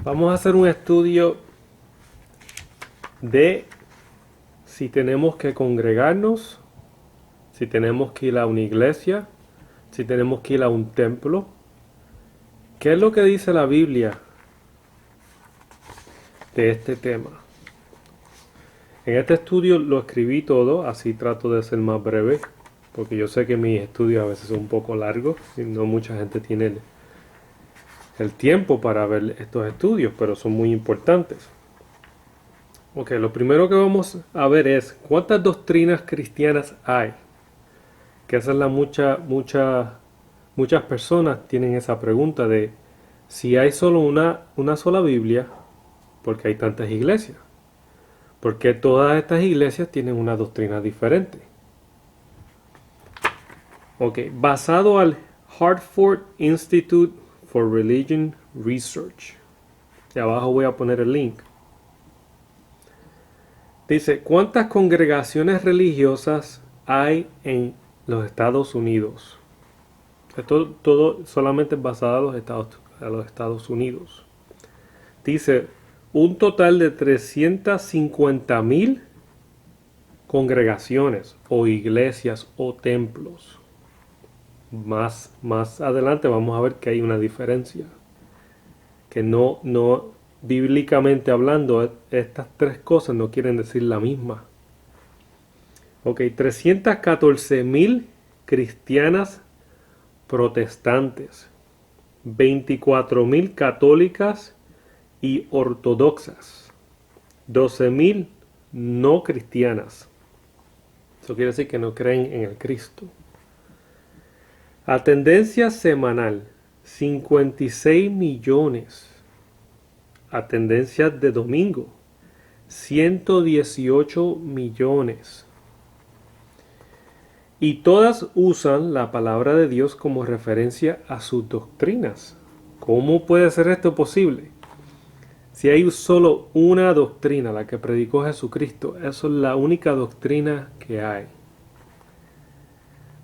Vamos a hacer un estudio de si tenemos que congregarnos, si tenemos que ir a una iglesia, si tenemos que ir a un templo. ¿Qué es lo que dice la Biblia de este tema? En este estudio lo escribí todo, así trato de ser más breve, porque yo sé que mis estudios a veces son un poco largos y no mucha gente tiene el tiempo para ver estos estudios, pero son muy importantes. Ok, lo primero que vamos a ver es cuántas doctrinas cristianas hay. Que esa es muchas personas tienen esa pregunta de si hay solo una sola Biblia, ¿por qué hay tantas iglesias? Porque todas estas iglesias tienen una doctrina diferente. Ok, basado al Hartford Institute for Religion Research. De abajo voy a poner el link. Dice, ¿cuántas congregaciones religiosas hay en los Estados Unidos? Esto todo solamente basado a los Estados Unidos. Dice, un total de 350,000 congregaciones o iglesias o templos. Más adelante vamos a ver que hay una diferencia. Que bíblicamente hablando, estas tres cosas no quieren decir la misma. Ok, 314,000 cristianas protestantes, 24,000 católicas y ortodoxas, 12,000 no cristianas. Eso quiere decir que no creen en el Cristo. Atendencia semanal, 56 millones. Atendencia de domingo, 118 millones. Y todas usan la palabra de Dios como referencia a sus doctrinas. ¿Cómo puede ser esto posible? Si hay solo una doctrina, la que predicó Jesucristo, eso es la única doctrina que hay.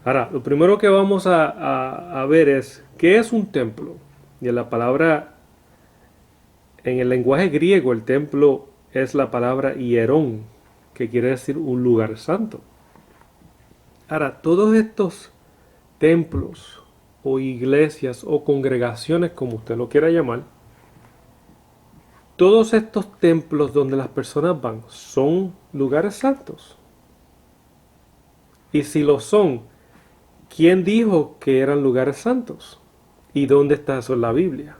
Ahora, lo primero que vamos a ver es, ¿qué es un templo? Y en la palabra, en el lenguaje griego, el templo es la palabra hierón, que quiere decir un lugar santo. Ahora, todos estos templos o iglesias o congregaciones, como usted lo quiera llamar, todos estos templos donde las personas van son lugares santos. Y si lo son, ¿quién dijo que eran lugares santos? ¿Y dónde está eso en la Biblia?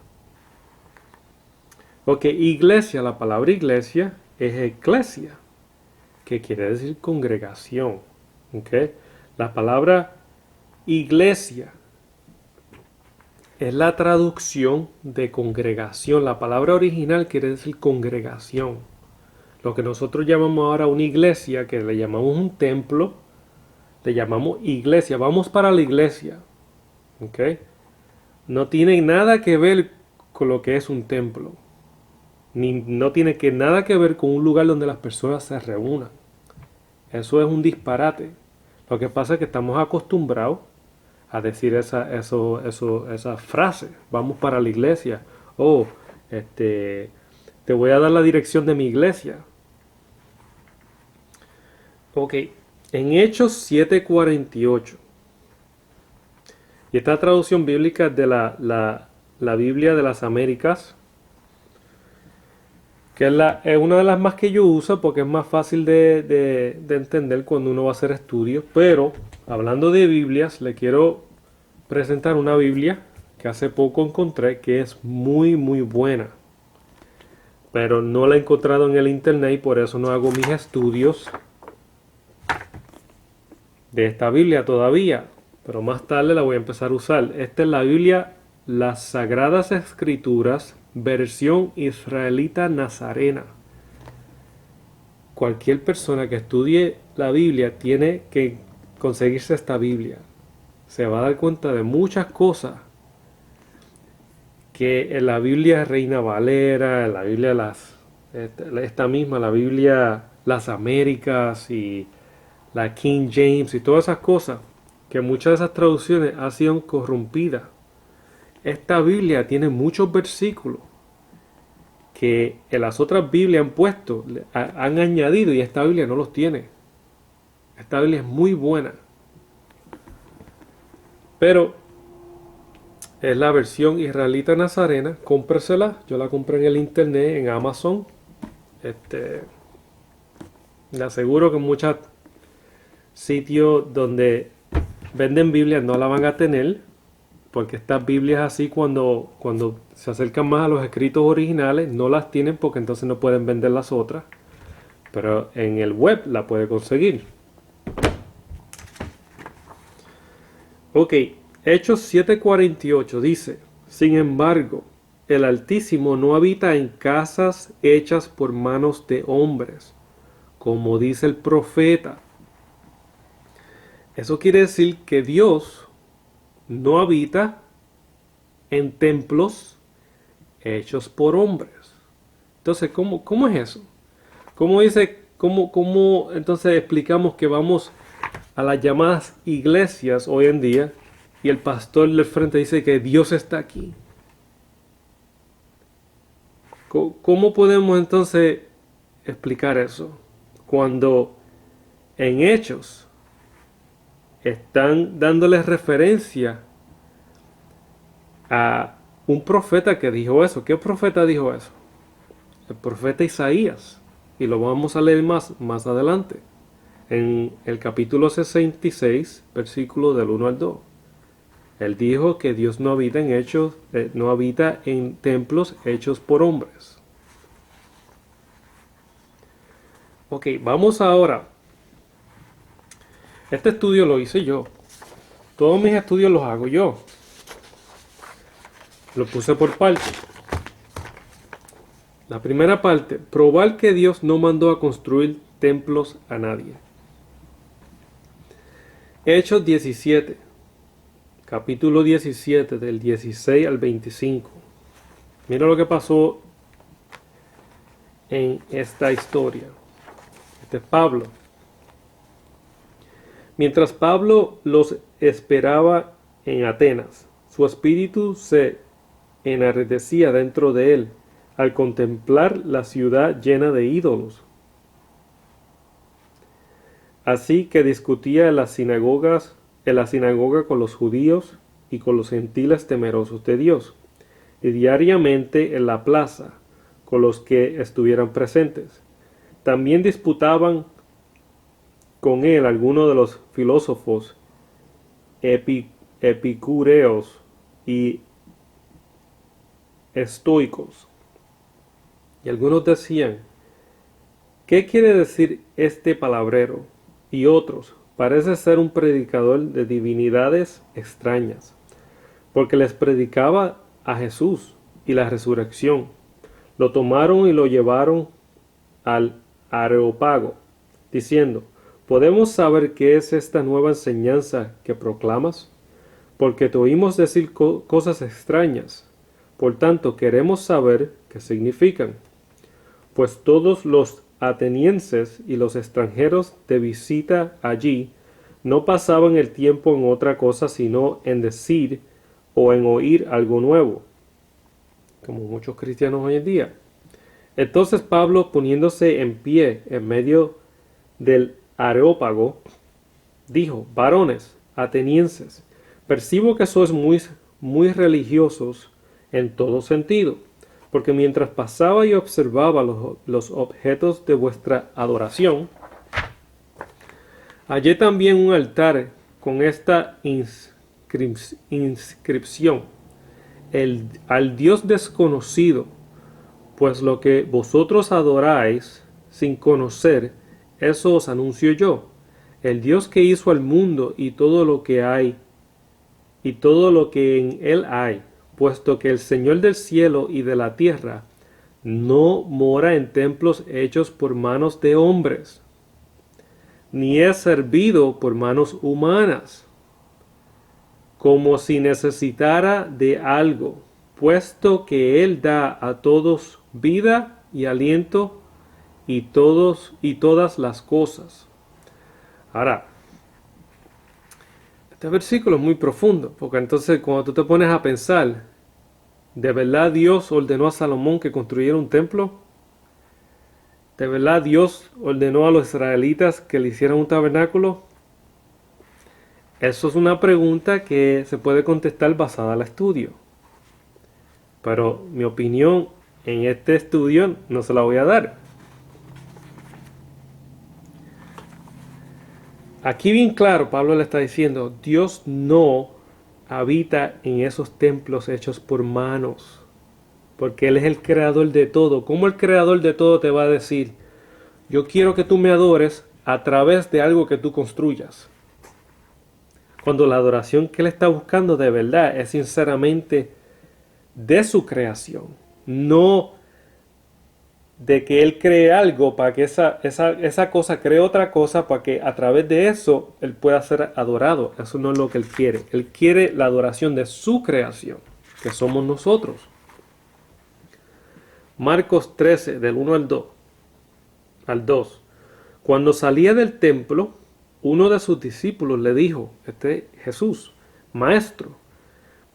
Ok, iglesia, la palabra iglesia es eclesia, que quiere decir congregación. Okay. La palabra iglesia es la traducción de congregación. La palabra original quiere decir congregación. Lo que nosotros llamamos ahora una iglesia, que le llamamos un templo, le llamamos iglesia. Vamos para la iglesia. ¿Okay? No tiene nada que ver con lo que es un templo. No tiene nada que ver con un lugar donde las personas se reúnan. Eso es un disparate. Lo que pasa es que estamos acostumbrados a decir esa frase. Vamos para la iglesia. Oh, te voy a dar la dirección de mi iglesia. Ok, en Hechos 7:48. Y esta traducción bíblica es de la Biblia de las Américas, que es una de las más que yo uso porque es más fácil de entender cuando uno va a hacer estudios. Pero, hablando de Biblias, le quiero presentar una Biblia que hace poco encontré que es muy muy buena. Pero no la he encontrado en el internet y por eso no hago mis estudios de esta Biblia todavía. Pero más tarde la voy a empezar a usar. Esta es la Biblia, las Sagradas Escrituras, versión israelita nazarena. Cualquier persona que estudie la Biblia tiene que conseguirse esta Biblia. Se va a dar cuenta de muchas cosas que en la Biblia Reina Valera, en la Biblia esta misma, la Biblia Las Américas y la King James y todas esas cosas, que muchas de esas traducciones han sido corrompidas. Esta Biblia tiene muchos versículos que en las otras Biblias han puesto, han añadido, y esta Biblia no los tiene. Esta Biblia es muy buena. Pero es la versión israelita nazarena. Cómpresela. Yo la compré en el internet, en Amazon. Le aseguro que muchos sitios donde venden Biblias no la van a tener. Porque estas Biblias así cuando se acercan más a los escritos originales no las tienen porque entonces no pueden vender las otras. Pero en el web la puede conseguir. Ok, Hechos 7:48 dice: sin embargo, el Altísimo no habita en casas hechas por manos de hombres, como dice el profeta. Eso quiere decir que Dios no habita en templos hechos por hombres. Entonces, ¿cómo es eso? ¿Cómo entonces explicamos que vamos a las llamadas iglesias hoy en día y el pastor del frente dice que Dios está aquí? ¿Cómo podemos entonces explicar eso? Cuando en Hechos están dándoles referencia a un profeta que dijo eso. ¿Qué profeta dijo eso? El profeta Isaías. Y lo vamos a leer más adelante. En el capítulo 66, versículo del 1 al 2. Él dijo que Dios no habita no habita en templos hechos por hombres. Ok, vamos ahora. Este estudio lo hice yo. Todos mis estudios los hago yo. Lo puse por parte. La primera parte, probar que Dios no mandó a construir templos a nadie. Hechos 17, capítulo 17, del 16 al 25. Mira lo que pasó en esta historia. Este es Pablo. Mientras Pablo los esperaba en Atenas, su espíritu se enardecía dentro de él al contemplar la ciudad llena de ídolos. Así que discutía en la sinagoga con los judíos y con los gentiles temerosos de Dios, y diariamente en la plaza con los que estuvieran presentes. También disputaban con él algunos de los filósofos epicureos y estoicos. Y algunos decían: ¿qué quiere decir este palabrero? Y otros: parece ser un predicador de divinidades extrañas, porque les predicaba a Jesús y la resurrección. Lo tomaron y lo llevaron al Areópago, diciendo: ¿podemos saber qué es esta nueva enseñanza que proclamas? Porque te oímos decir cosas extrañas. Por tanto, queremos saber qué significan. Pues todos los atenienses y los extranjeros de visita allí no pasaban el tiempo en otra cosa sino en decir o en oír algo nuevo, como muchos cristianos hoy en día. Entonces Pablo, poniéndose en pie en medio del Areópago, dijo: varones atenienses, percibo que sois muy religiosos en todo sentido, porque mientras pasaba y observaba los objetos de vuestra adoración, hallé también un altar con esta inscripción: al Dios desconocido, pues lo que vosotros adoráis sin conocer, eso os anuncio yo. El Dios que hizo al mundo y todo lo que hay, y todo lo que en él hay, puesto que el Señor del cielo y de la tierra no mora en templos hechos por manos de hombres, ni es servido por manos humanas, como si necesitara de algo, puesto que Él da a todos vida y aliento y todas las cosas. Ahora, este versículo es muy profundo, porque entonces cuando tú te pones a pensar, ¿De verdad Dios ordenó a Salomón que construyera un templo? ¿De verdad Dios ordenó a los israelitas que le hicieran un tabernáculo? Eso es una pregunta que se puede contestar basada al estudio. Pero mi opinión en este estudio no se la voy a dar. Aquí bien claro, Pablo le está diciendo, Dios no habita en esos templos hechos por manos, porque Él es el creador de todo. ¿Cómo el creador de todo te va a decir, yo quiero que tú me adores a través de algo que tú construyas? Cuando la adoración que Él está buscando de verdad es sinceramente de su creación, no de que Él cree algo para que esa cosa cree otra cosa para que a través de eso Él pueda ser adorado. Eso no es lo que Él quiere. Él quiere la adoración de su creación, que somos nosotros. Marcos 13, del 1 al 2. Cuando salía del templo, uno de sus discípulos le dijo, Jesús, Maestro,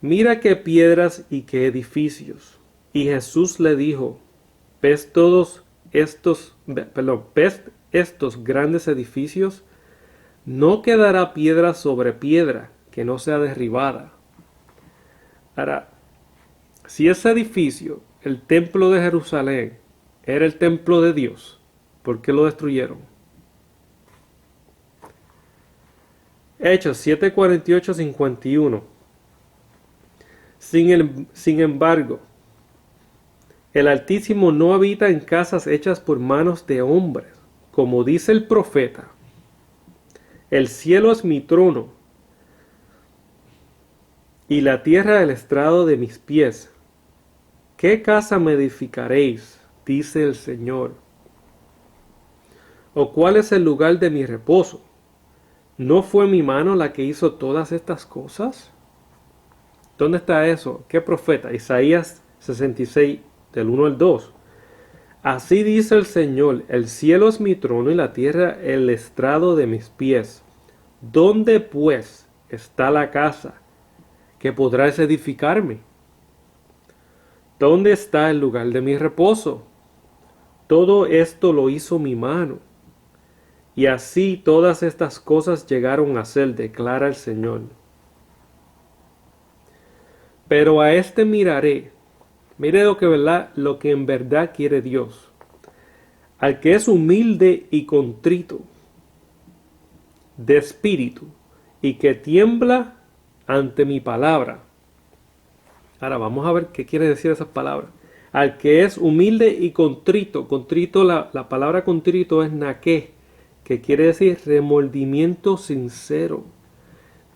mira qué piedras y qué edificios. Y Jesús le dijo, ¿ves estos grandes edificios? No quedará piedra sobre piedra que no sea derribada. Ahora, si ese edificio, el templo de Jerusalén, era el templo de Dios, ¿por qué lo destruyeron? Hechos 7:48-51. Sin embargo, el Altísimo no habita en casas hechas por manos de hombres, como dice el profeta. El cielo es mi trono, y la tierra el estrado de mis pies. ¿Qué casa me edificaréis? Dice el Señor. ¿O cuál es el lugar de mi reposo? ¿No fue mi mano la que hizo todas estas cosas? ¿Dónde está eso? ¿Qué profeta? Isaías 66, del 1 al 2. Así dice el Señor, el cielo es mi trono y la tierra el estrado de mis pies. ¿Dónde pues está la casa que podrás edificarme? ¿Dónde está el lugar de mi reposo? Todo esto lo hizo mi mano. Y así todas estas cosas llegaron a ser, declara el Señor. Pero a este miraré. Mire lo que en verdad quiere Dios. Al que es humilde y contrito de espíritu y que tiembla ante mi palabra. Ahora vamos a ver qué quiere decir esas palabras. Al que es humilde y contrito. Contrito, la palabra contrito es naqué, que quiere decir remordimiento sincero.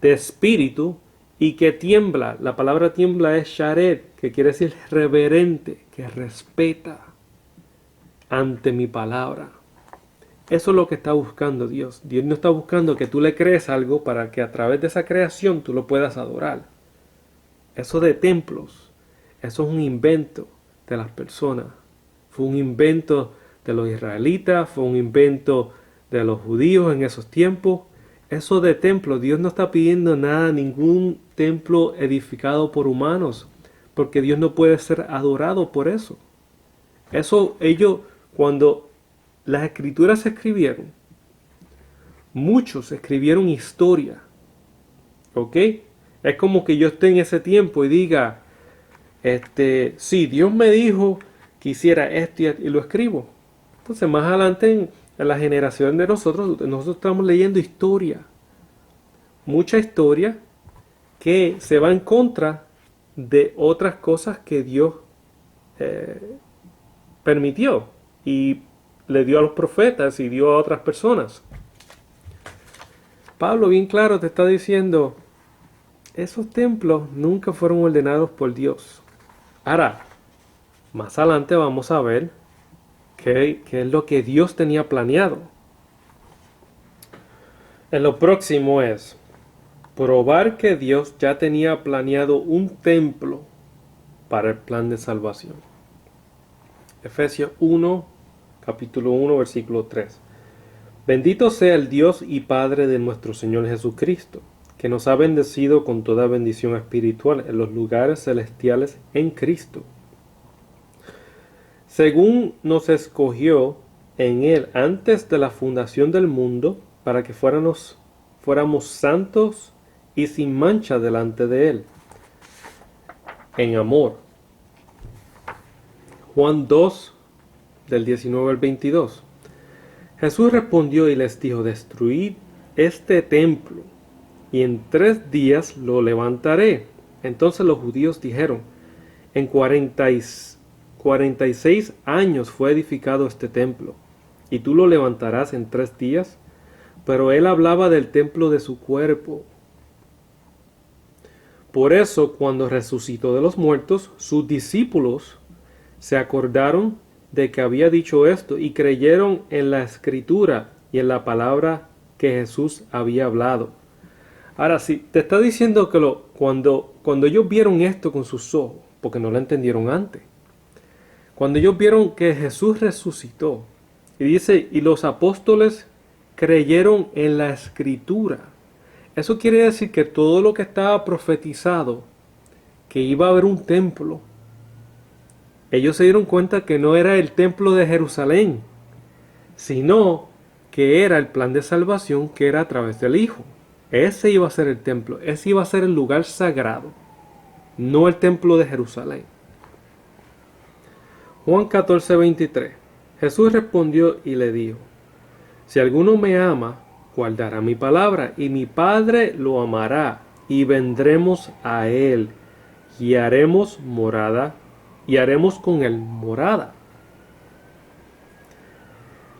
De espíritu y que tiembla. La palabra tiembla es shared, que quiere decir reverente, que respeta ante mi palabra. Eso es lo que está buscando Dios. Dios no está buscando que tú le crees algo para que a través de esa creación tú lo puedas adorar. Eso de templos, eso es un invento de las personas. Fue un invento de los israelitas, fue un invento de los judíos en esos tiempos. Eso de templo, Dios no está pidiendo nada, ningún templo edificado por humanos, porque Dios no puede ser adorado por eso. Eso ellos, cuando las escrituras se escribieron, muchos escribieron historia, ¿ok? Es como que yo esté en ese tiempo y diga, sí, Dios me dijo que hiciera esto y lo escribo. Entonces más adelante en la generación de nosotros estamos leyendo historia. Mucha historia que se va en contra de otras cosas que Dios permitió y le dio a los profetas y dio a otras personas. Pablo bien claro te está diciendo, esos templos nunca fueron ordenados por Dios. Ahora, más adelante vamos a ver qué es lo que Dios tenía planeado. En lo próximo es probar que Dios ya tenía planeado un templo para el plan de salvación. Efesios 1, capítulo 1, versículo 3. Bendito sea el Dios y Padre de nuestro Señor Jesucristo, que nos ha bendecido con toda bendición espiritual en los lugares celestiales en Cristo, según nos escogió en Él antes de la fundación del mundo, para que fuéramos santos y sin mancha delante de Él, en amor. Juan 2, del 19 al 22. Jesús respondió y les dijo: destruid este templo, y en 3 días lo levantaré. Entonces los judíos dijeron: en 46 años fue edificado este templo, y tú lo levantarás en 3 días. Pero él hablaba del templo de su cuerpo. Por eso, cuando resucitó de los muertos, sus discípulos se acordaron de que había dicho esto y creyeron en la escritura y en la palabra que Jesús había hablado. Ahora, si te está diciendo que cuando ellos vieron esto con sus ojos, porque no lo entendieron antes, cuando ellos vieron que Jesús resucitó, y dice, y los apóstoles creyeron en la escritura. Eso quiere decir que todo lo que estaba profetizado, que iba a haber un templo, ellos se dieron cuenta que no era el templo de Jerusalén, sino que era el plan de salvación que era a través del Hijo. Ese iba a ser el templo, ese iba a ser el lugar sagrado, no el templo de Jerusalén. Juan 14:23. Jesús respondió y le dijo: si alguno me ama, guardará mi palabra, y mi Padre lo amará, y vendremos a él, y haremos con él morada.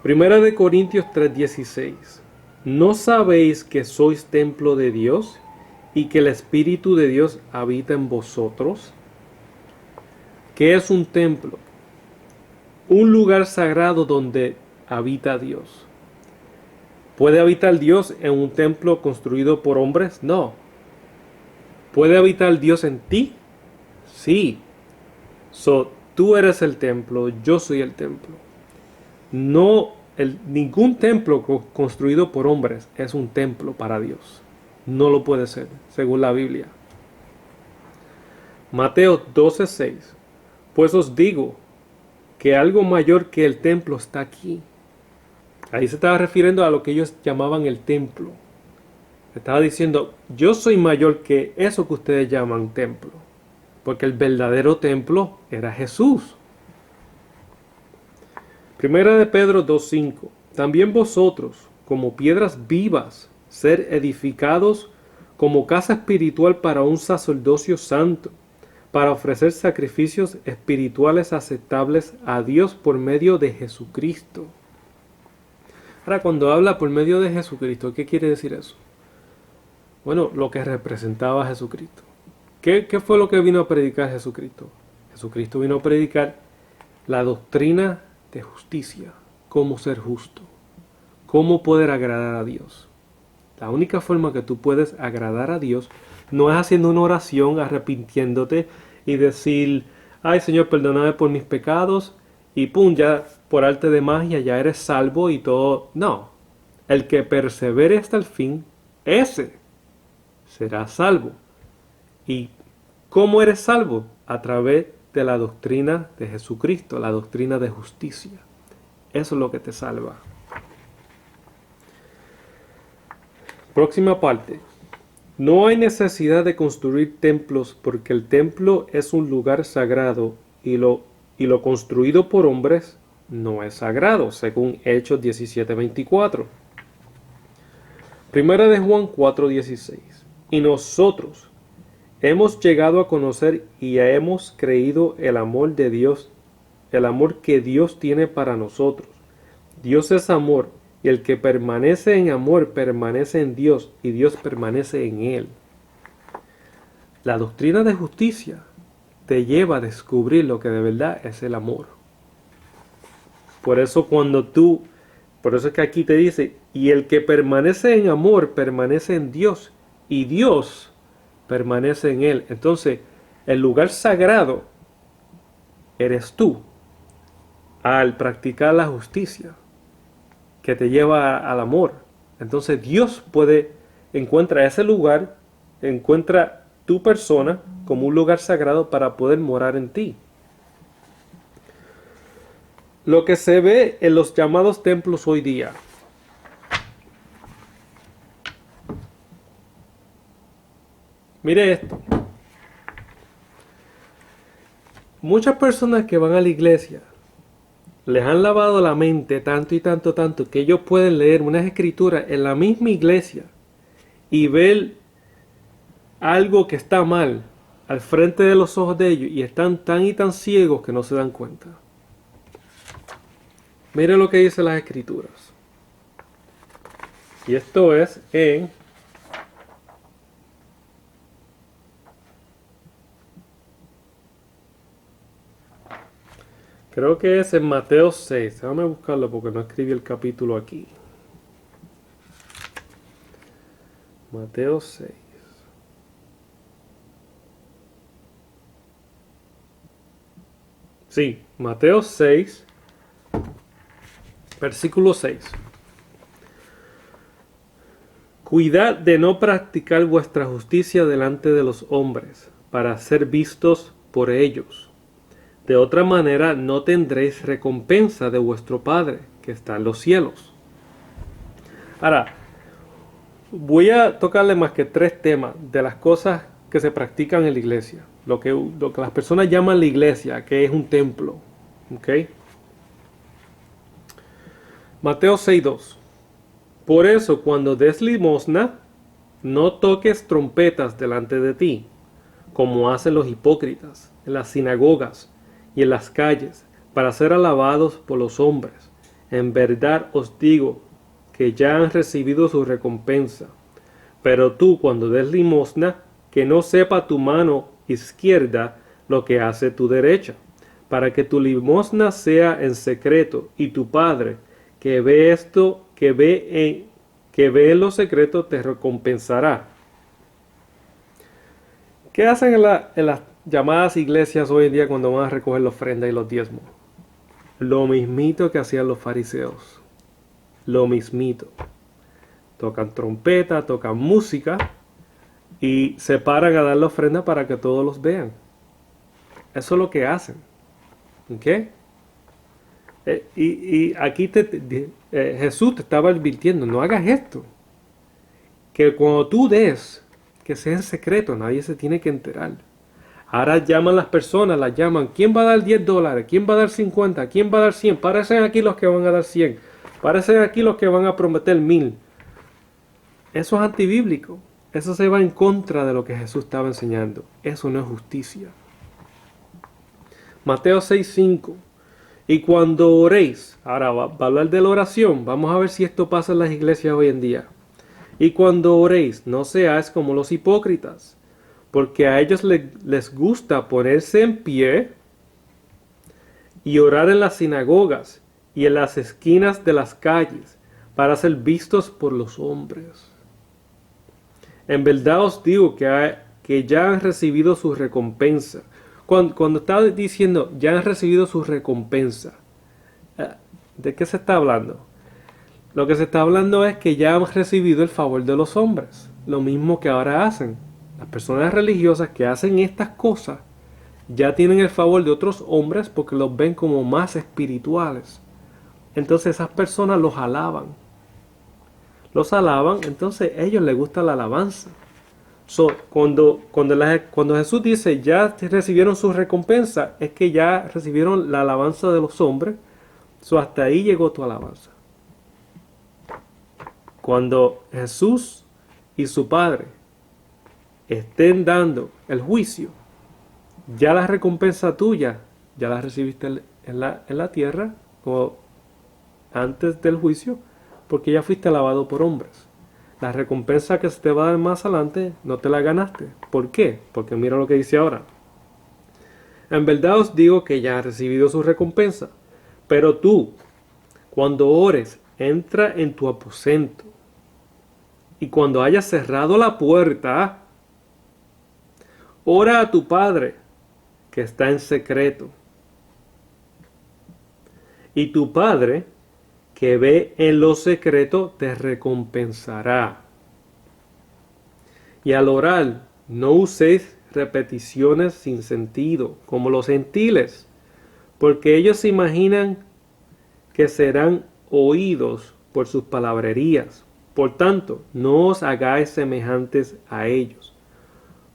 Primera de Corintios 3:16. ¿No sabéis que sois templo de Dios, y que el Espíritu de Dios habita en vosotros? ¿Qué es un templo? Un lugar sagrado donde habita Dios. ¿Puede habitar Dios en un templo construido por hombres? No. ¿Puede habitar Dios en ti? Sí. Tú eres el templo, yo soy el templo. Ningún templo construido por hombres es un templo para Dios. No lo puede ser, según la Biblia. Mateo 12:6. Pues os digo que algo mayor que el templo está aquí. Ahí se estaba refiriendo a lo que ellos llamaban el templo. Estaba diciendo, yo soy mayor que eso que ustedes llaman templo. Porque el verdadero templo era Jesús. Primera de Pedro 2:5. También vosotros, como piedras vivas, ser edificados como casa espiritual para un sacerdocio santo, para ofrecer sacrificios espirituales aceptables a Dios por medio de Jesucristo. Ahora, cuando habla por medio de Jesucristo, ¿qué quiere decir eso? Bueno, lo que representaba a Jesucristo. ¿Qué fue lo que vino a predicar Jesucristo? Jesucristo vino a predicar la doctrina de justicia, cómo ser justo, cómo poder agradar a Dios. La única forma que tú puedes agradar a Dios no es haciendo una oración, arrepintiéndote y decir, ay Señor, perdóname por mis pecados, y pum, ya por arte de magia ya eres salvo y todo. No, el que persevere hasta el fin, ese será salvo. ¿Y cómo eres salvo? A través de la doctrina de Jesucristo, la doctrina de justicia. Eso es lo que te salva. Próxima parte. No hay necesidad de construir templos porque el templo es un lugar sagrado y lo construido por hombres no es sagrado, según Hechos 17:24. Primera de Juan 4:16. Y nosotros hemos llegado a conocer y hemos creído el amor de Dios, el amor que Dios tiene para nosotros. Dios es amor, y el que permanece en amor permanece en Dios, y Dios permanece en él. La doctrina de justicia te lleva a descubrir lo que de verdad es el amor. Por eso es que aquí te dice, y el que permanece en amor permanece en Dios, y Dios permanece en él. Entonces, el lugar sagrado eres tú al practicar la justicia que te lleva al amor. Entonces Dios puede encuentra ese lugar, encuentra tu persona como un lugar sagrado para poder morar en ti. Lo que se ve en los llamados templos hoy día. Mire esto. Muchas personas que van a la iglesia les han lavado la mente tanto y tanto, tanto, que ellos pueden leer unas escrituras en la misma iglesia y ver algo que está mal al frente de los ojos de ellos y están tan y tan ciegos que no se dan cuenta. Mire lo que dice las escrituras. Y esto es en creo que es en Mateo 6. Déjame buscarlo porque no escribí el capítulo aquí. Mateo 6. Sí, Mateo 6, versículo 6. Cuidad de no practicar vuestra justicia delante de los hombres, para ser vistos por ellos. De otra manera no tendréis recompensa de vuestro Padre, que está en los cielos. Ahora, voy a tocarle más que 3 temas de las cosas que se practican en la iglesia. Lo que las personas llaman la iglesia, que es un templo. ¿Ok? Mateo 6:2. Por eso, cuando des limosna, no toques trompetas delante de ti, como hacen los hipócritas en las sinagogas y en las calles, para ser alabados por los hombres. En verdad os digo que ya han recibido su recompensa. Pero tú, cuando des limosna, que no sepa tu mano izquierda lo que hace tu derecha, para que tu limosna sea en secreto, y tu Padre, que ve esto, que ve en lo secreto, te recompensará. ¿Qué hacen en las llamadas iglesias hoy en día cuando van a recoger la ofrenda y los diezmos? Lo mismito que hacían los fariseos. Lo mismito. Tocan trompeta, tocan música y se paran a dar la ofrenda para que todos los vean. Eso es lo que hacen. ¿Ok? Y aquí Jesús te estaba advirtiendo, no hagas esto. Que cuando tú des, que sea en secreto, nadie se tiene que enterar. Ahora llaman las personas, las llaman, ¿quién va a dar $10? ¿Quién va a dar 50? ¿Quién va a dar 100? Parecen aquí los que van a dar 100. Parecen aquí los que van a prometer 1000. Eso es antibíblico. Eso se va en contra de lo que Jesús estaba enseñando. Eso no es justicia. Mateo 6:5. Y cuando oréis, ahora va a hablar de la oración. Vamos a ver si esto pasa en las iglesias hoy en día. Y cuando oréis, no seáis como los hipócritas, porque a ellos les gusta ponerse en pie y orar en las sinagogas y en las esquinas de las calles, para ser vistos por los hombres. En verdad os digo que ya han recibido su recompensa. Cuando está diciendo ya han recibido su recompensa, ¿de qué se está hablando? Lo que se está hablando es que ya han recibido el favor de los hombres. Lo mismo que ahora hacen. Las personas religiosas que hacen estas cosas ya tienen el favor de otros hombres porque los ven como más espirituales. Entonces esas personas los alaban. Los alaban, entonces a ellos les gusta la alabanza. Cuando Jesús dice ya recibieron su recompensa, es que ya recibieron la alabanza de los hombres. Hasta ahí llegó tu alabanza. Cuando Jesús y su Padre estén dando el juicio, ya la recompensa tuya, ya la recibiste en la tierra o antes del juicio, porque ya fuiste alabado por hombres. La recompensa que se te va a dar más adelante no te la ganaste. ¿Por qué? Porque mira lo que dice ahora. En verdad os digo que ya has recibido su recompensa. Pero tú, cuando ores, entra en tu aposento. Y cuando hayas cerrado la puerta, ora a tu Padre que está en secreto. Y tu Padre que ve en lo secreto te recompensará. Y al orar, no uséis repeticiones sin sentido, como los gentiles, porque ellos se imaginan que serán oídos por sus palabrerías. Por tanto, no os hagáis semejantes a ellos,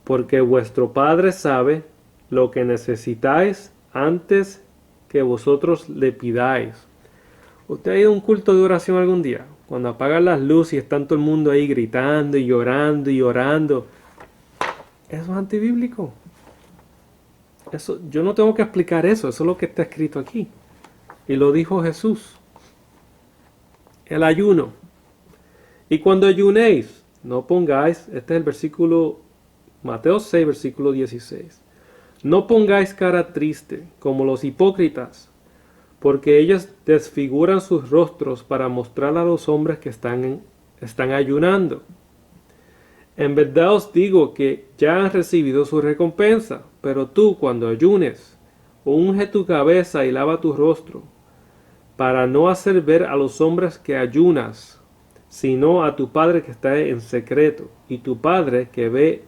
porque vuestro Padre sabe lo que necesitáis antes que vosotros le pidáis. ¿Usted ha ido a un culto de oración algún día? Cuando apagan las luces y está todo el mundo ahí gritando y llorando y orando. Eso es antibíblico. Eso, yo no tengo que explicar eso, eso es lo que está escrito aquí. Y lo dijo Jesús. El ayuno. Y cuando ayunéis, no pongáis, este es el versículo, Mateo 6, versículo 16. No pongáis cara triste, como los hipócritas, porque ellos desfiguran sus rostros para mostrar a los hombres que están ayunando. En verdad os digo que ya han recibido su recompensa, pero tú cuando ayunes, unge tu cabeza y lava tu rostro, para no hacer ver a los hombres que ayunas, sino a tu Padre que está en secreto, y tu Padre que ve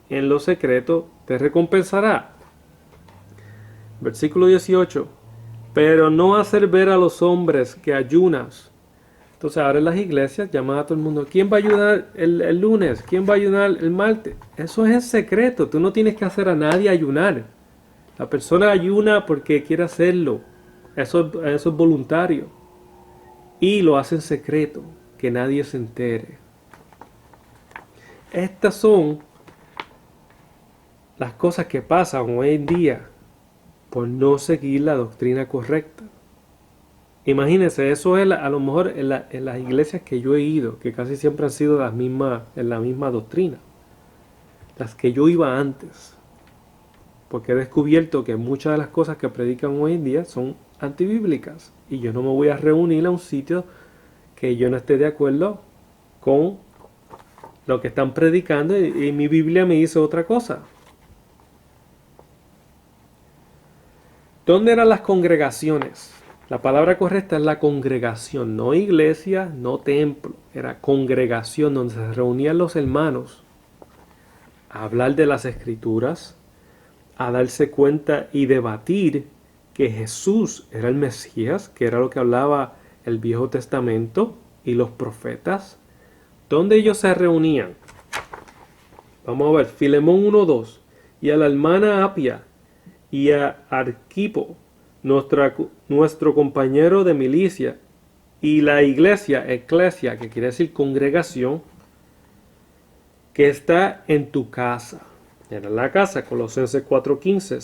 en lo secreto te recompensará. Versículo 18. Pero no hacer ver a los hombres que ayunas. Entonces ahora en las iglesias llaman a todo el mundo. ¿Quién va a ayunar el lunes? ¿Quién va a ayunar el martes? Eso es en secreto. Tú no tienes que hacer a nadie ayunar. La persona ayuna porque quiere hacerlo. Eso es voluntario. Y lo hace en secreto. Que nadie se entere. Estas son las cosas que pasan hoy en día por no seguir la doctrina correcta. Imagínense, eso es a lo mejor en las iglesias que yo he ido, que casi siempre han sido en la misma doctrina, las que yo iba antes, porque he descubierto que muchas de las cosas que predican hoy en día son antibíblicas, y yo no me voy a reunir a un sitio que yo no esté de acuerdo con lo que están predicando, y mi Biblia me dice otra cosa. ¿Dónde eran las congregaciones? La palabra correcta es la congregación, no iglesia, no templo. Era congregación donde se reunían los hermanos a hablar de las escrituras, a darse cuenta y debatir que Jesús era el Mesías, que era lo que hablaba el Viejo Testamento y los profetas. ¿Dónde ellos se reunían? Vamos a ver, Filemón 1:2. Y a la hermana Apia y a Arquipo, nuestro compañero de milicia, y la iglesia, eclesia, que quiere decir congregación, que está en tu casa. Era la casa, Colosenses 4:15.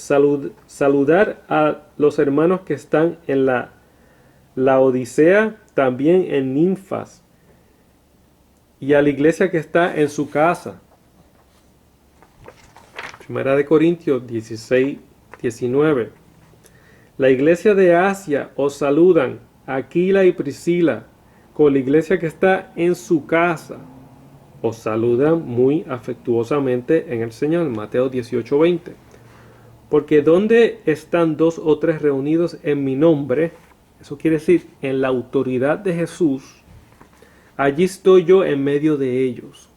Saludar a los hermanos que están en la Odisea, también en Ninfas, y a la iglesia que está en su casa. Primera de Corintios 16:19. La iglesia de Asia os saludan, Aquila y Priscila, con la iglesia que está en su casa. Os saludan muy afectuosamente en el Señor. Mateo 18:20. Porque donde están 2 o 3 reunidos en mi nombre, eso quiere decir en la autoridad de Jesús, allí estoy yo en medio de ellos.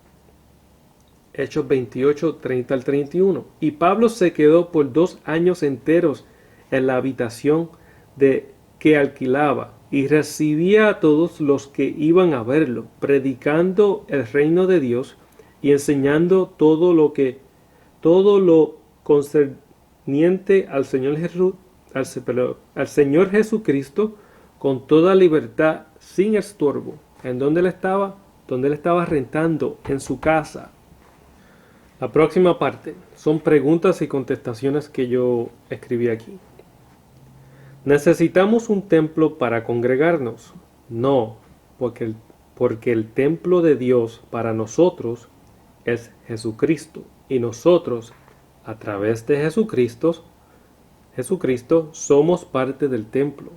Hechos 28:30 al 31. Y Pablo se quedó por 2 años enteros en la habitación que alquilaba y recibía a todos los que iban a verlo, predicando el reino de Dios y enseñando todo lo concerniente al Señor Jesucristo con toda libertad, sin estorbo. ¿En dónde él estaba? Donde él estaba rentando, en su casa. La próxima parte son preguntas y contestaciones que yo escribí aquí. ¿Necesitamos un templo para congregarnos? No, porque el templo de Dios para nosotros es Jesucristo, y nosotros, a través de Jesucristo, somos parte del templo.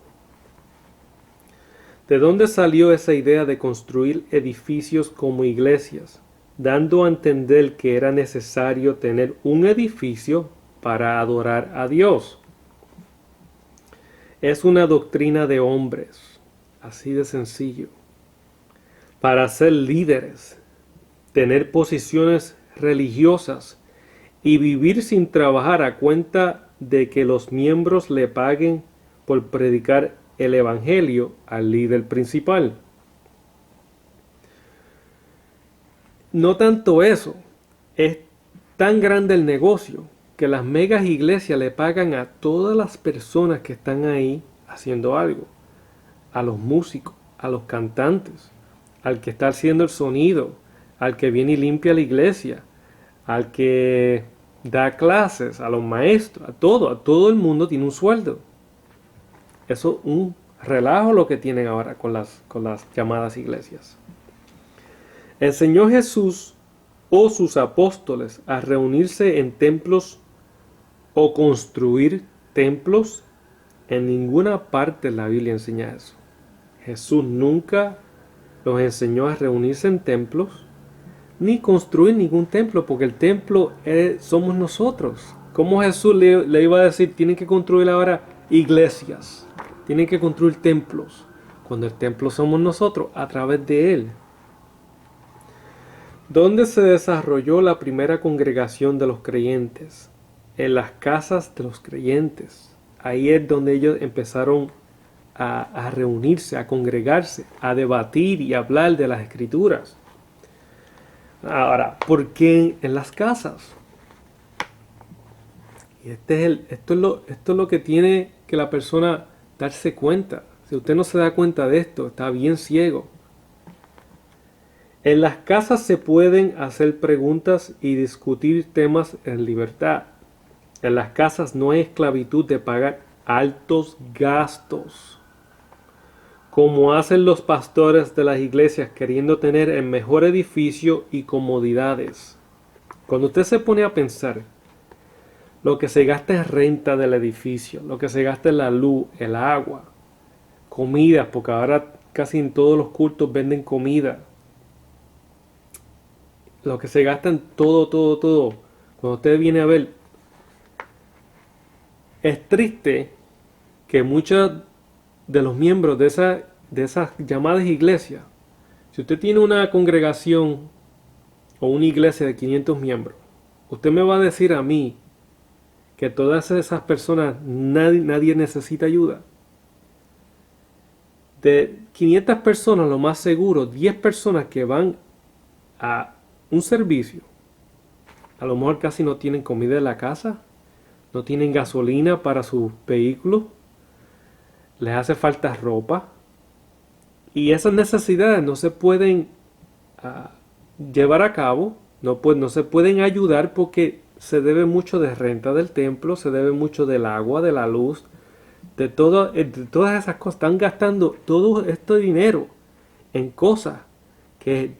¿De dónde salió esa idea de construir edificios como iglesias, dando a entender que era necesario tener un edificio para adorar a Dios? Es una doctrina de hombres, así de sencillo. Para ser líderes, tener posiciones religiosas y vivir sin trabajar a cuenta de que los miembros le paguen por predicar el evangelio al líder principal. No tanto eso, es tan grande el negocio que las megas iglesias le pagan a todas las personas que están ahí haciendo algo, a los músicos, a los cantantes, al que está haciendo el sonido, al que viene y limpia la iglesia, al que da clases, a los maestros, a todo el mundo tiene un sueldo. Eso es un relajo lo que tienen ahora con las llamadas iglesias. El Señor Jesús o sus apóstoles a reunirse en templos o construir templos, en ninguna parte de la Biblia enseña eso. Jesús nunca los enseñó a reunirse en templos ni construir ningún templo, porque el templo somos nosotros. ¿Cómo Jesús le iba a decir, tienen que construir ahora iglesias, tienen que construir templos, cuando el templo somos nosotros a través de Él? ¿Dónde se desarrolló la primera congregación de los creyentes? En las casas de los creyentes. Ahí es donde ellos empezaron a reunirse, a congregarse, a debatir y hablar de las escrituras. Ahora, ¿por qué en las casas? Y esto es lo que tiene que la persona darse cuenta. Si usted no se da cuenta de esto, está bien ciego. En las casas se pueden hacer preguntas y discutir temas en libertad. En las casas no hay esclavitud de pagar altos gastos, como hacen los pastores de las iglesias queriendo tener el mejor edificio y comodidades. Cuando usted se pone a pensar lo que se gasta en renta del edificio, lo que se gasta en la luz, el agua, comidas, porque ahora casi en todos los cultos venden comida, lo que se gasta en todo. Cuando usted viene a ver, es triste que muchos de los miembros de esas llamadas iglesias, si usted tiene una congregación o una iglesia de 500 miembros, usted me va a decir a mí que todas esas personas nadie necesita ayuda. De 500 personas, lo más seguro, 10 personas que van a un servicio, a lo mejor casi no tienen comida en la casa, no tienen gasolina para sus vehículos, les hace falta ropa, y esas necesidades no se pueden llevar a cabo, no se pueden ayudar porque se debe mucho de renta del templo, se debe mucho del agua, de la luz, de todas esas cosas. Están gastando todo este dinero en cosas que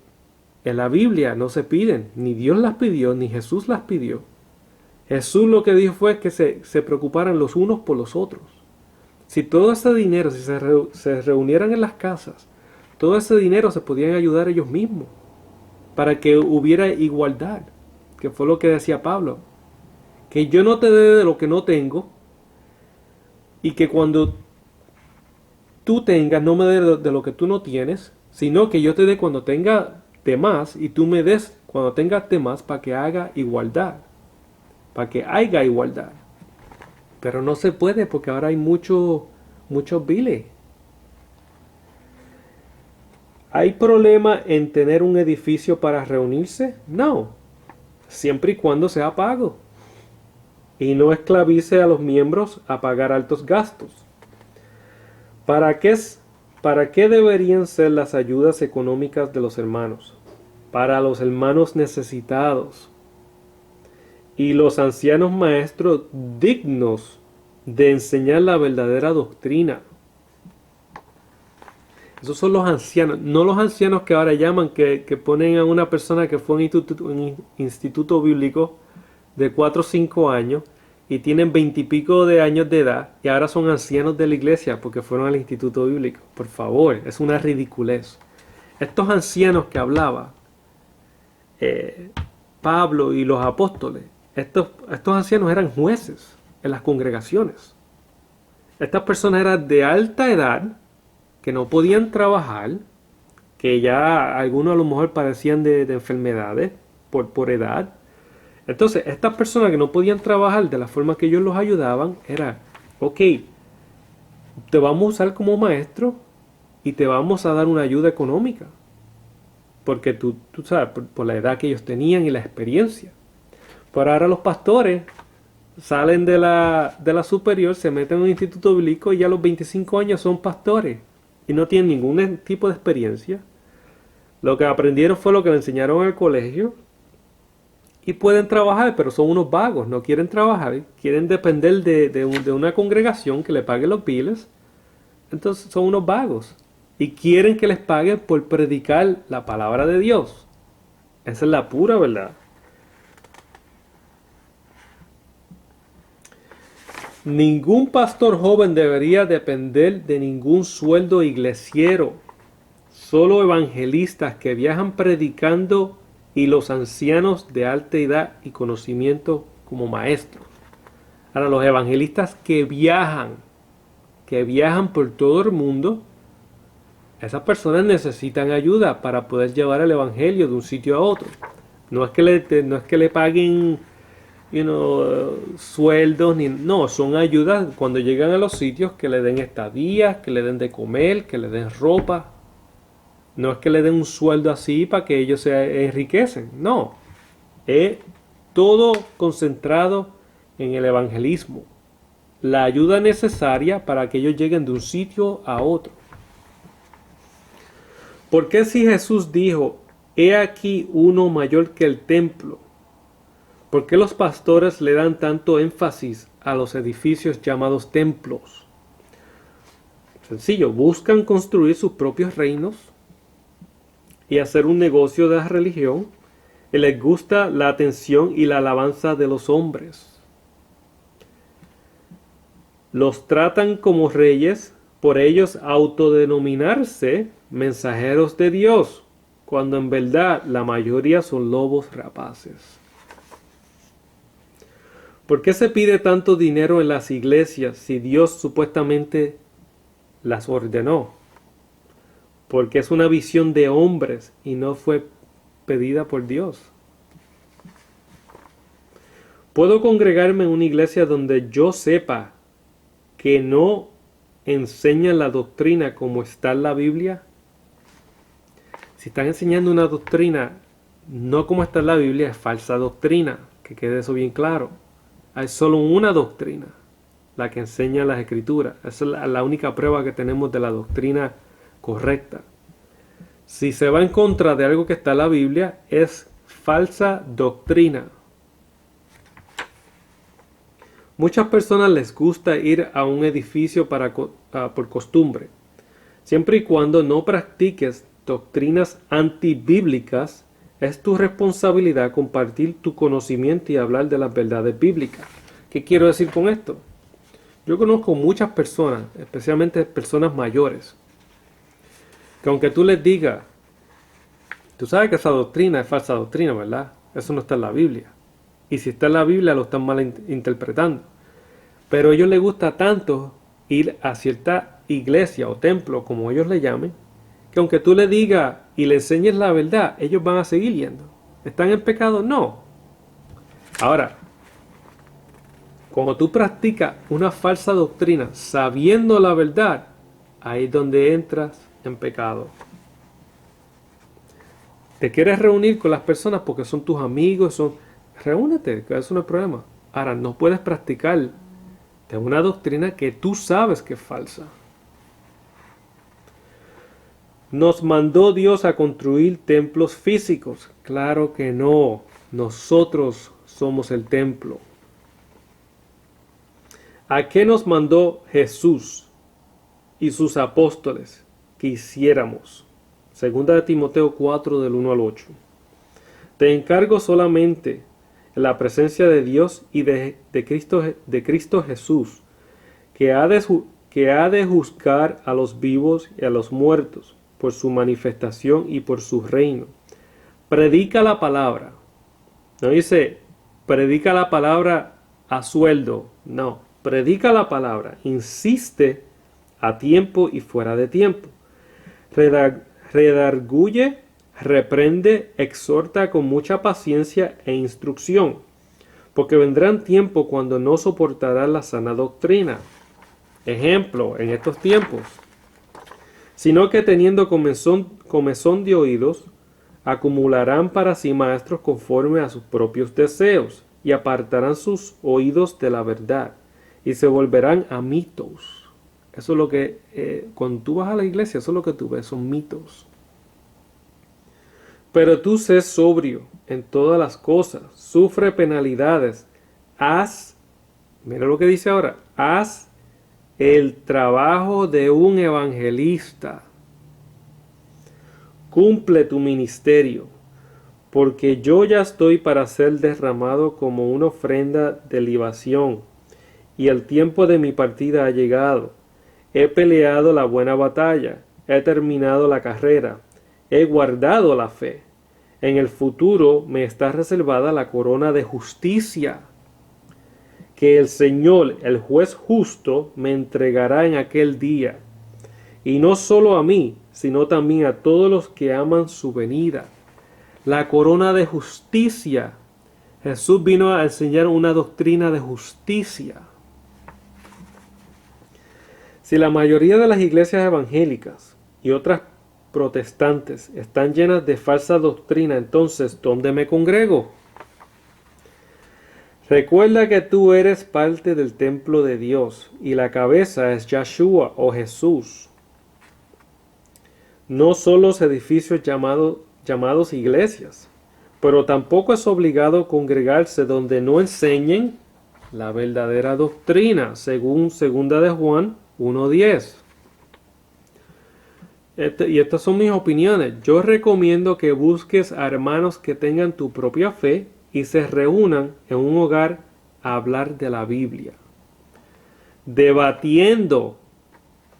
en la Biblia no se piden, ni Dios las pidió, ni Jesús las pidió. Jesús lo que dijo fue que se preocuparan los unos por los otros. Si todo ese dinero, si se reunieran en las casas, todo ese dinero se podían ayudar ellos mismos, para que hubiera igualdad, que fue lo que decía Pablo, que yo no te dé de lo que no tengo, y que cuando tú tengas, no me dé de lo que tú no tienes, sino que yo te dé cuando tenga de más, y tú me des cuando tengas de más, para que haga igualdad, para que haya igualdad. Pero no se puede porque ahora hay muchos biles. ¿Hay problema en tener un edificio para reunirse? No, siempre y cuando sea pago y no esclavice a los miembros a pagar altos gastos. ¿Para qué deberían ser las ayudas económicas de los hermanos? Para los hermanos necesitados y los ancianos maestros dignos de enseñar la verdadera doctrina. Esos son los ancianos, no los ancianos que ahora llaman, que ponen a una persona que fue a un instituto bíblico de 4 o 5 años y tienen 20 y pico de años de edad y ahora son ancianos de la iglesia porque fueron al instituto bíblico. Por favor, es una ridiculez. Estos ancianos que hablaba Pablo y los apóstoles, estos ancianos eran jueces en las congregaciones. Estas personas eran de alta edad, que no podían trabajar, que ya algunos a lo mejor padecían de enfermedades, por edad. Entonces, estas personas que no podían trabajar de la forma que ellos los ayudaban, era, ok, te vamos a usar como maestro y te vamos a dar una ayuda económica. Porque tú sabes, por la edad que ellos tenían y la experiencia. Pero ahora los pastores salen de la superior, se meten en un instituto bíblico y ya a los 25 años son pastores. Y no tienen ningún tipo de experiencia. Lo que aprendieron fue lo que le enseñaron en el colegio. Y pueden trabajar, pero son unos vagos, no quieren trabajar, quieren depender de una congregación que le pague los biles. Entonces son unos vagos. Y quieren que les paguen por predicar la palabra de Dios. Esa es la pura verdad. Ningún pastor joven debería depender de ningún sueldo iglesiero. Solo evangelistas que viajan predicando y los ancianos de alta edad y conocimiento como maestros. Ahora, los evangelistas que viajan por todo el mundo, esas personas necesitan ayuda para poder llevar el evangelio de un sitio a otro. No es que le paguen sueldos, no, son ayudas cuando llegan a los sitios, que le den estadías, que le den de comer, que le den ropa. No es que le den un sueldo así para que ellos se enriquecen, no. Es todo concentrado en el evangelismo. La ayuda necesaria para que ellos lleguen de un sitio a otro. ¿Por qué si Jesús dijo, he aquí uno mayor que el templo? ¿Por qué los pastores le dan tanto énfasis a los edificios llamados templos? Sencillo, buscan construir sus propios reinos y hacer un negocio de la religión, y les gusta la atención y la alabanza de los hombres. Los tratan como reyes, por ellos autodenominarse mensajeros de Dios, cuando en verdad la mayoría son lobos rapaces. ¿Por qué se pide tanto dinero en las iglesias si Dios supuestamente las ordenó? Porque es una visión de hombres y no fue pedida por Dios. ¿Puedo congregarme en una iglesia donde yo sepa que no enseñan la doctrina como está en la Biblia? Si están enseñando una doctrina no como está en la Biblia, es falsa doctrina. Que quede eso bien claro. Hay solo una doctrina, la que enseña las Escrituras. Esa es la única prueba que tenemos de la doctrina correcta. Si se va en contra de algo que está en la Biblia, es falsa doctrina. Muchas personas les gusta ir a un edificio por costumbre. Siempre y cuando no practiques doctrinas antibíblicas, es tu responsabilidad compartir tu conocimiento y hablar de las verdades bíblicas. ¿Qué quiero decir con esto? Yo conozco muchas personas, especialmente personas mayores, que aunque tú les digas, tú sabes que esa doctrina es falsa doctrina, ¿verdad? Eso no está en la Biblia. Y si está en la Biblia, lo están mal interpretando. Pero a ellos les gusta tanto ir a cierta iglesia o templo, como ellos le llamen, que aunque tú le digas y le enseñes la verdad, ellos van a seguir yendo. ¿Están en pecado? No. Ahora, cuando tú practicas una falsa doctrina sabiendo la verdad, ahí es donde entras en pecado. Te quieres reunir con las personas porque son tus amigos, reúnete, que eso no es problema. Ahora, no puedes practicar de una doctrina que tú sabes que es falsa. ¿Nos mandó Dios a construir templos físicos? Claro que no. Nosotros somos el templo. ¿A qué nos mandó Jesús y sus apóstoles que hiciéramos? Segunda de Timoteo 4, del 1 al 8. Te encargo solamente en la presencia de Dios y de Cristo Jesús, que ha de juzgar a los vivos y a los muertos por su manifestación y por su reino. Predica la palabra. No dice, predica la palabra a sueldo. No, predica la palabra. Insiste a tiempo y fuera de tiempo. Redarguye, reprende, exhorta con mucha paciencia e instrucción, porque vendrán tiempos cuando no soportarán la sana doctrina. Ejemplo, en estos tiempos, sino que teniendo comezón de oídos, acumularán para sí maestros conforme a sus propios deseos, y apartarán sus oídos de la verdad, y se volverán a mitos. Eso es lo que, cuando tú vas a la iglesia, eso es lo que tú ves, son mitos. Pero tú sé sobrio en todas las cosas, sufre penalidades, mira lo que dice ahora, haz el trabajo de un evangelista, cumple tu ministerio, porque yo ya estoy para ser derramado como una ofrenda de libación, y el tiempo de mi partida ha llegado. He peleado la buena batalla, he terminado la carrera, he guardado la fe. En el futuro me está reservada la corona de justicia, que el Señor, el juez justo, me entregará en aquel día. Y no solo a mí, sino también a todos los que aman su venida. La corona de justicia. Jesús vino a enseñar una doctrina de justicia. Si la mayoría de las iglesias evangélicas y otras protestantes están llenas de falsa doctrina, entonces, ¿dónde me congrego? Recuerda que tú eres parte del templo de Dios y la cabeza es Yahshua o Jesús. No son los edificios llamados iglesias, pero tampoco es obligado congregarse donde no enseñen la verdadera doctrina, según 2 de Juan 1:10. Y estas son mis opiniones. Yo recomiendo que busques a hermanos que tengan tu propia fe y se reúnan en un hogar a hablar de la Biblia. Debatiendo.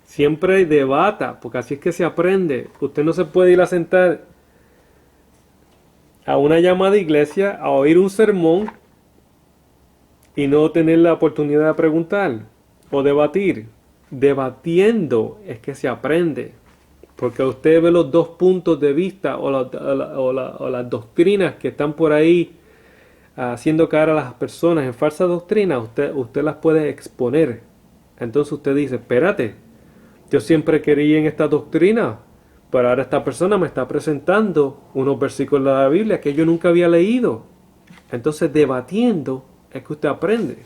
Siempre debata, porque así es que se aprende. Usted no se puede ir a sentar a una llamada iglesia a oír un sermón y no tener la oportunidad de preguntar o debatir. Debatiendo es que se aprende. Porque usted ve los dos puntos de vista o las doctrinas que están por ahí haciendo caer a las personas en falsa doctrina, usted las puede exponer. Entonces usted dice, espérate, yo siempre creí en esta doctrina, pero ahora esta persona me está presentando unos versículos de la Biblia que yo nunca había leído. Entonces debatiendo es que usted aprende.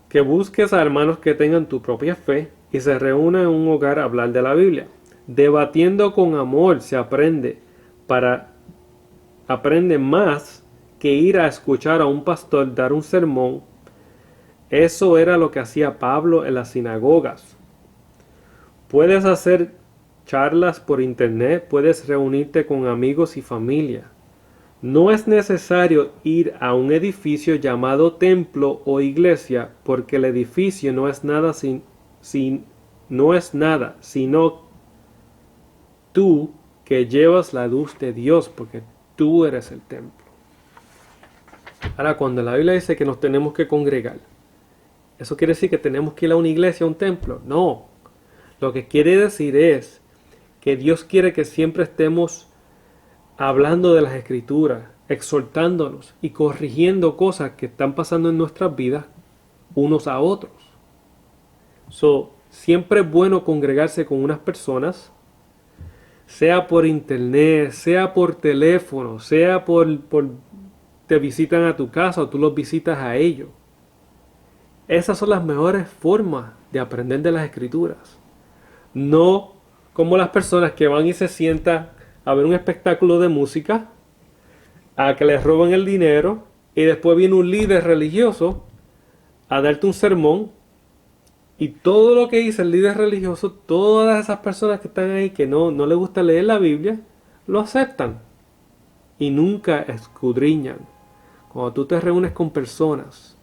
Que busques a hermanos que tengan tu propia fe y se reúnan en un hogar a hablar de la Biblia. Debatiendo con amor se aprende más que ir a escuchar a un pastor dar un sermón. Eso era lo que hacía Pablo en las sinagogas. Puedes hacer charlas por internet, puedes reunirte con amigos y familia. No es necesario ir a un edificio llamado templo o iglesia, porque el edificio no es nada sino tú que llevas la luz de Dios, porque tú eres el templo. Ahora, cuando la Biblia dice que nos tenemos que congregar, ¿eso quiere decir que tenemos que ir a una iglesia, a un templo? No. Lo que quiere decir es que Dios quiere que siempre estemos hablando de las Escrituras, exhortándonos y corrigiendo cosas que están pasando en nuestras vidas unos a otros. Siempre es bueno congregarse con unas personas, sea por internet, sea por teléfono, sea te visitan a tu casa o tú los visitas a ellos. Esas son las mejores formas de aprender de las Escrituras. No como las personas que van y se sientan a ver un espectáculo de música, a que les roban el dinero y después viene un líder religioso a darte un sermón y todo lo que dice el líder religioso, todas esas personas que están ahí que no les gusta leer la Biblia, lo aceptan y nunca escudriñan. Cuando tú te reúnes con personas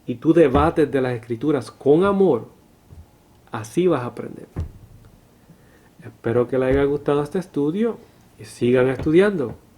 y tú debates de las Escrituras con amor, así vas a aprender. Espero que les haya gustado este estudio y sigan estudiando.